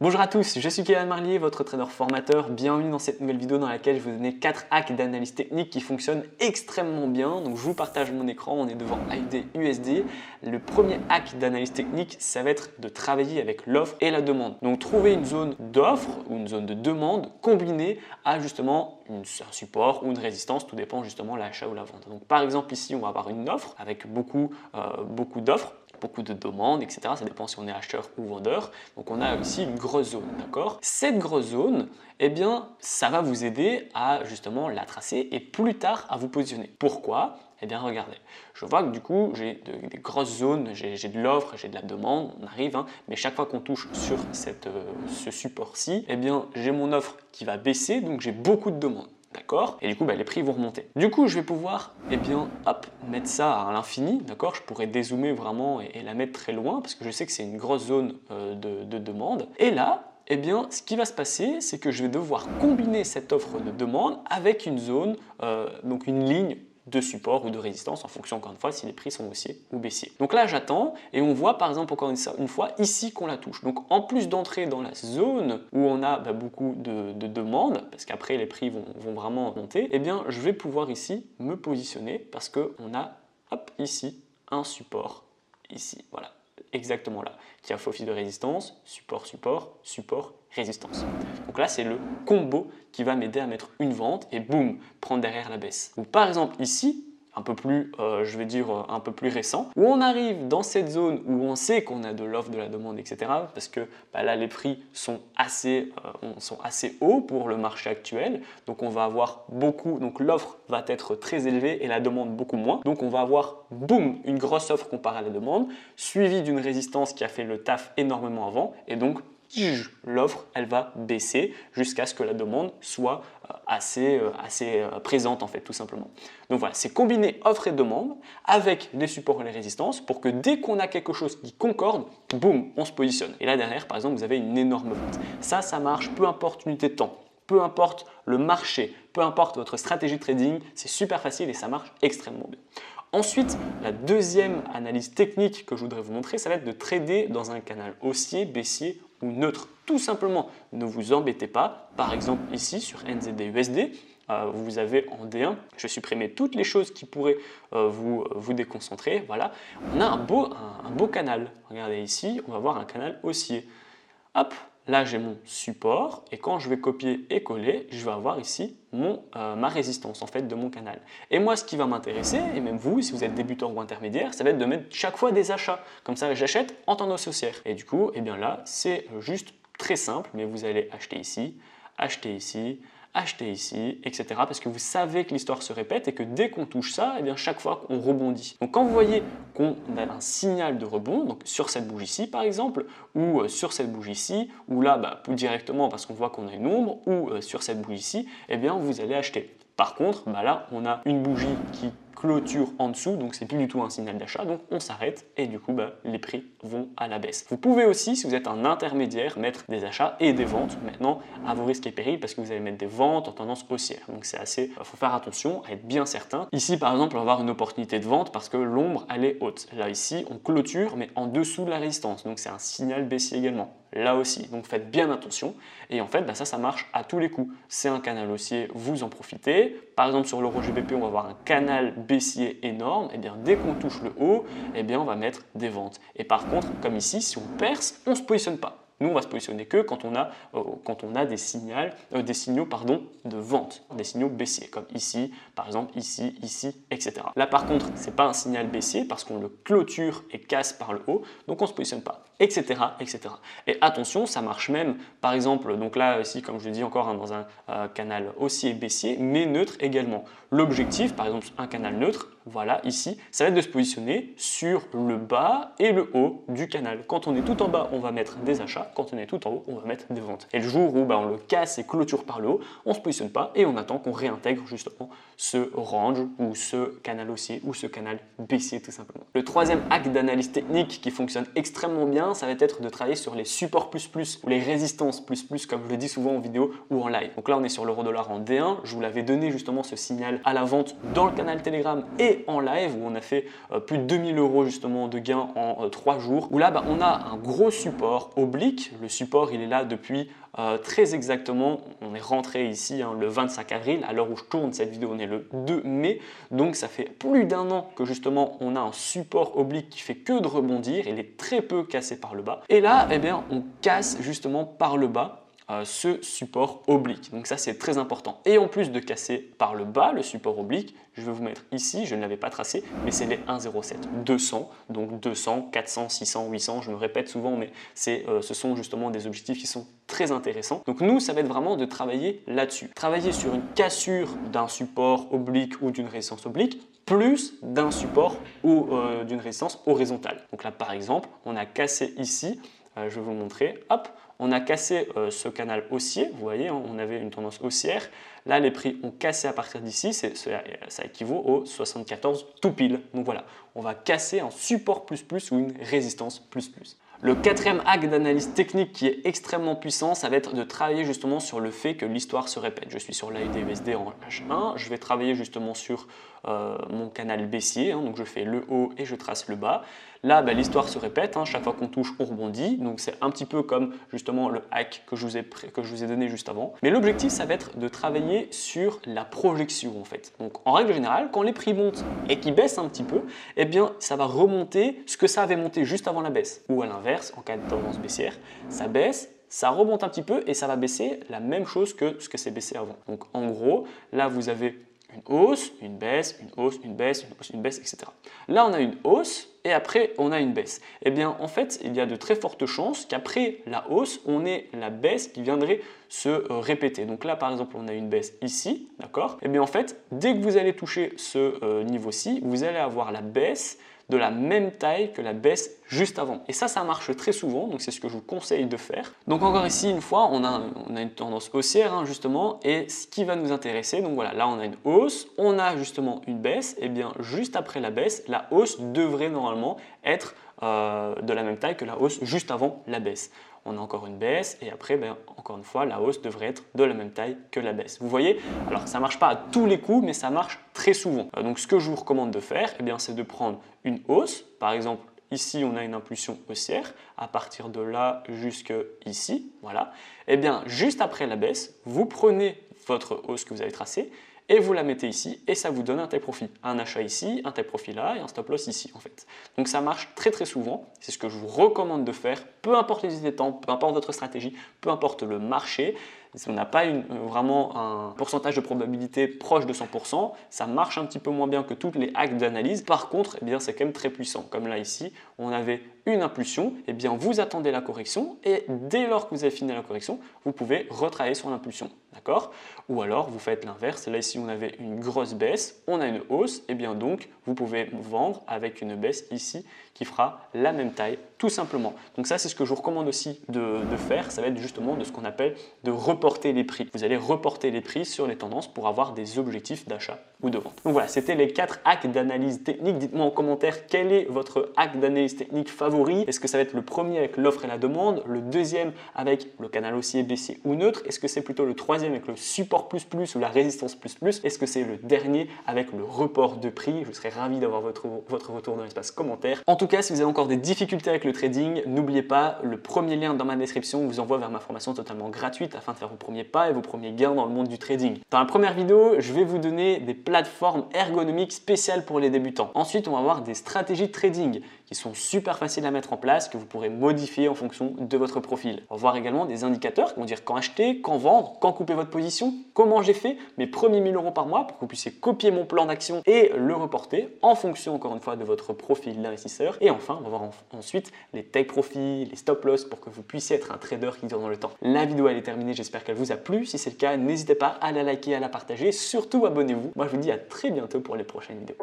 Bonjour à tous, je suis Kévan Marlier, votre trader formateur. Bienvenue dans cette nouvelle vidéo dans laquelle je vais vous donner 4 hacks d'analyse technique qui fonctionnent extrêmement bien. Donc je vous partage mon écran, on est devant AUD USD. Le premier hack d'analyse technique, ça va être de travailler avec l'offre et la demande. Donc trouver une zone d'offre ou une zone de demande combinée à justement un support ou une résistance, tout dépend justement de l'achat ou la vente. Donc par exemple ici, on va avoir une offre avec beaucoup d'offres, beaucoup de demandes, etc. Ça dépend si on est acheteur ou vendeur. Donc on a ici une grosse zone, d'accord? Cette grosse zone, eh bien, ça va vous aider à justement la tracer et plus tard à vous positionner. Pourquoi? Eh bien, regardez, je vois que du coup, j'ai des grosses zones, j'ai de l'offre, j'ai de la demande, on arrive, mais chaque fois qu'on touche sur ce support-ci, eh bien, j'ai mon offre qui va baisser, donc j'ai beaucoup de demandes. D'accord? Et du coup, les prix vont remonter. Du coup, je vais pouvoir, mettre ça à l'infini, d'accord? Je pourrais dézoomer vraiment et la mettre très loin parce que je sais que c'est une grosse zone de demande. Et là, ce qui va se passer, c'est que je vais devoir combiner cette offre de demande avec une zone, donc une ligne de support ou de résistance en fonction encore une fois si les prix sont haussiers ou baissiers. Donc là j'attends et on voit par exemple encore une fois ici qu'on la touche. Donc en plus d'entrer dans la zone où on a beaucoup de demandes parce qu'après les prix vont vraiment monter, eh bien je vais pouvoir ici me positionner parce qu'on a ici un support ici, voilà, exactement là, qui a faux fil de résistance, support, support, support, résistance. Donc là, c'est le combo qui va m'aider à mettre une vente et boum, prendre derrière la baisse. Ou par exemple ici, un peu plus, un peu plus récent, où on arrive dans cette zone où on sait qu'on a de l'offre, de la demande, etc. Parce que là, les prix sont assez hauts pour le marché actuel. Donc, on va avoir beaucoup, donc l'offre va être très élevée et la demande beaucoup moins. Donc, on va avoir, boum, une grosse offre comparée à la demande, suivie d'une résistance qui a fait le taf énormément avant. Et donc, l'offre, elle va baisser jusqu'à ce que la demande soit assez présente en fait, tout simplement. Donc voilà, c'est combiner offre et demande avec les supports et les résistances pour que dès qu'on a quelque chose qui concorde, boum, on se positionne. Et là derrière, par exemple, vous avez une énorme vente. Ça marche, peu importe l'unité de temps, peu importe le marché, peu importe votre stratégie de trading, c'est super facile et ça marche extrêmement bien. Ensuite, la deuxième analyse technique que je voudrais vous montrer, ça va être de trader dans un canal haussier, baissier ou neutre. Tout simplement, ne vous embêtez pas. Par exemple, ici sur NZD-USD, vous avez en D1, je vais supprimer toutes les choses qui pourraient vous déconcentrer. Voilà, on a un beau canal. Regardez ici, on va voir un canal haussier. Hop, là j'ai mon support et quand je vais copier et coller, je vais avoir ici ma résistance en fait de mon canal. Et moi ce qui va m'intéresser, et même vous si vous êtes débutant ou intermédiaire, ça va être de mettre chaque fois des achats. Comme ça j'achète en tendance haussière. Et du coup, là c'est juste très simple, mais vous allez acheter ici, etc. Parce que vous savez que l'histoire se répète et que dès qu'on touche ça, chaque fois on rebondit. Donc quand vous voyez qu'on a un signal de rebond, donc sur cette bougie-ci par exemple, ou sur cette bougie-ci, ou là directement parce qu'on voit qu'on a une ombre, ou sur cette bougie-ci, vous allez acheter. Par contre, là on a une bougie qui clôture en dessous, donc c'est plus du tout un signal d'achat, donc on s'arrête et du coup les prix vont à la baisse. Vous pouvez aussi, si vous êtes un intermédiaire, mettre des achats et des ventes maintenant à vos risques et périls parce que vous allez mettre des ventes en tendance haussière. Donc c'est assez, faut faire attention à être bien certain. Ici par exemple, on va avoir une opportunité de vente parce que l'ombre elle est haute. Là ici, on clôture mais en dessous de la résistance, donc c'est un signal baissier également. Là aussi, donc faites bien attention et en fait ça marche à tous les coups. C'est un canal haussier, vous en profitez. Par exemple sur l'euro GBP, on va avoir un canal baissier énorme, et dès qu'on touche le haut, on va mettre des ventes. Et par contre, comme ici, si on perce, on ne se positionne pas. Nous, on va se positionner que quand on a des signaux de vente, des signaux baissiers, comme ici, par exemple, ici, etc. Là, par contre, ce n'est pas un signal baissier parce qu'on le clôture et casse par le haut, donc on ne se positionne pas, etc., etc. Et attention, ça marche même, par exemple, donc là, ici, comme je le dis encore, dans un canal haussier baissier, mais neutre également. L'objectif, par exemple, un canal neutre, voilà, ici, ça va être de se positionner sur le bas et le haut du canal. Quand on est tout en bas, on va mettre des achats. Quand on est tout en haut, on va mettre des ventes. Et le jour où on le casse et clôture par le haut, on ne se positionne pas et on attend qu'on réintègre justement ce range ou ce canal haussier ou ce canal baissier tout simplement. Le troisième hack d'analyse technique qui fonctionne extrêmement bien, ça va être de travailler sur les supports plus ou les résistances plus comme je le dis souvent en vidéo ou en live. Donc là, on est sur l'euro-dollar en D1. Je vous l'avais donné justement ce signal à la vente dans le canal Telegram et et en live où on a fait plus de 2000 € justement de gains en 3 jours, où là on a un gros support oblique. Le support il est là depuis très exactement, on est rentré ici le 25 avril, à l'heure où je tourne cette vidéo on est le 2 mai, donc ça fait plus d'un an que justement on a un support oblique qui fait que de rebondir, il est très peu cassé par le bas, et là eh bien on casse justement par le bas ce support oblique. Donc ça c'est très important. Et en plus de casser par le bas le support oblique, je vais vous mettre ici, je ne l'avais pas tracé, mais c'est les 1,07, 200, donc 200, 400, 600, 800, je me répète souvent, mais ce sont justement des objectifs qui sont très intéressants. Donc nous, ça va être vraiment de travailler là-dessus. Travailler sur une cassure d'un support oblique ou d'une résistance oblique, plus d'un support ou d'une résistance horizontale. Donc là par exemple, on a cassé ici, je vais vous le montrer, hop, on a cassé ce canal haussier, vous voyez, on avait une tendance haussière. Là, les prix ont cassé à partir d'ici, ça équivaut au 74 tout pile. Donc voilà, on va casser un support plus plus ou une résistance plus plus. Le quatrième hack d'analyse technique qui est extrêmement puissant, ça va être de travailler justement sur le fait que l'histoire se répète. Je suis sur l'AUD USD en H1, je vais travailler justement sur mon canal baissier, donc je fais le haut et je trace le bas. Là, l'histoire se répète, chaque fois qu'on touche, on rebondit, donc c'est un petit peu comme justement le hack que je vous ai donné juste avant. Mais l'objectif, ça va être de travailler sur la projection en fait. Donc en règle générale, quand les prix montent et qu'ils baissent un petit peu, eh bien ça va remonter ce que ça avait monté juste avant la baisse. Ou à l'inverse, en cas de tendance baissière, ça baisse, ça remonte un petit peu et ça va baisser la même chose que ce que c'est baissé avant. Donc en gros, là vous avez une hausse, une baisse, une hausse, une baisse, une hausse, une baisse, etc. Là, on a une hausse et après, on a une baisse. Eh bien, en fait, il y a de très fortes chances qu'après la hausse, on ait la baisse qui viendrait se répéter. Donc là, par exemple, on a une baisse ici, d'accord? Eh bien, en fait, dès que vous allez toucher ce niveau-ci, vous allez avoir la baisse de la même taille que la baisse juste avant. Et ça marche très souvent, donc c'est ce que je vous conseille de faire. Donc encore ici, une fois, on a une tendance haussière justement, et ce qui va nous intéresser, donc voilà, là on a une hausse, on a justement une baisse, et bien juste après la baisse, la hausse devrait normalement être de la même taille que la hausse juste avant la baisse. On a encore une baisse et après, encore une fois, la hausse devrait être de la même taille que la baisse. Vous voyez, alors ça ne marche pas à tous les coups, mais ça marche très souvent. Donc ce que je vous recommande de faire, c'est de prendre une hausse. Par exemple, ici, on a une impulsion haussière à partir de là jusqu'ici. Voilà. Et bien, juste après la baisse, vous prenez votre hausse que vous avez tracée et vous la mettez ici et ça vous donne un tel profit. Un achat ici, un tel profit là et un stop loss ici en fait. Donc ça marche très très souvent, c'est ce que je vous recommande de faire, peu importe les unités de temps, peu importe votre stratégie, peu importe le marché. Si on n'a pas vraiment un pourcentage de probabilité proche de 100%, ça marche un petit peu moins bien que toutes les hacks d'analyse. Par contre, c'est quand même très puissant. Comme là ici, on avait une impulsion, vous attendez la correction et dès lors que vous avez fini la correction, vous pouvez retravailler sur l'impulsion. D'accord? Ou alors vous faites l'inverse. Là ici, on avait une grosse baisse, on a une hausse, donc vous pouvez vendre avec une baisse ici qui fera la même taille tout simplement. Donc ça, c'est ce que je vous recommande aussi de faire. Ça va être justement de ce qu'on appelle de reporter les prix. Vous allez reporter les prix sur les tendances pour avoir des objectifs d'achat ou de vente. Donc voilà, c'était les 4 hacks d'analyse technique. Dites-moi en commentaire quel est votre hack d'analyse technique favori. Est-ce que ça va être le premier avec l'offre et la demande, le deuxième avec le canal haussier, baissier ou neutre? Est-ce que c'est plutôt le troisième avec le support plus plus ou la résistance plus plus? Est-ce que c'est le dernier avec le report de prix? Je serais ravi d'avoir votre retour dans l'espace commentaire. En tout cas, si vous avez encore des difficultés avec le trading, n'oubliez pas, le premier lien dans ma description vous envoie vers ma formation totalement gratuite afin de faire vos premiers pas et vos premiers gains dans le monde du trading. Dans la première vidéo, je vais vous donner des plateformes ergonomiques spéciales pour les débutants. Ensuite, on va voir des stratégies de trading qui sont super faciles à mettre en place, que vous pourrez modifier en fonction de votre profil. On va voir également des indicateurs qui vont dire quand acheter, quand vendre, quand couper votre position, comment j'ai fait mes premiers 1000 € par mois pour que vous puissiez copier mon plan d'action et le reporter en fonction encore une fois de votre profil d'investisseur. Et enfin, on va voir ensuite les take profits, les stop loss pour que vous puissiez être un trader qui dure dans le temps. La vidéo elle est terminée, j'espère qu'elle vous a plu. Si c'est le cas, n'hésitez pas à la liker, à la partager, surtout abonnez-vous. Moi je vous dis à très bientôt pour les prochaines vidéos.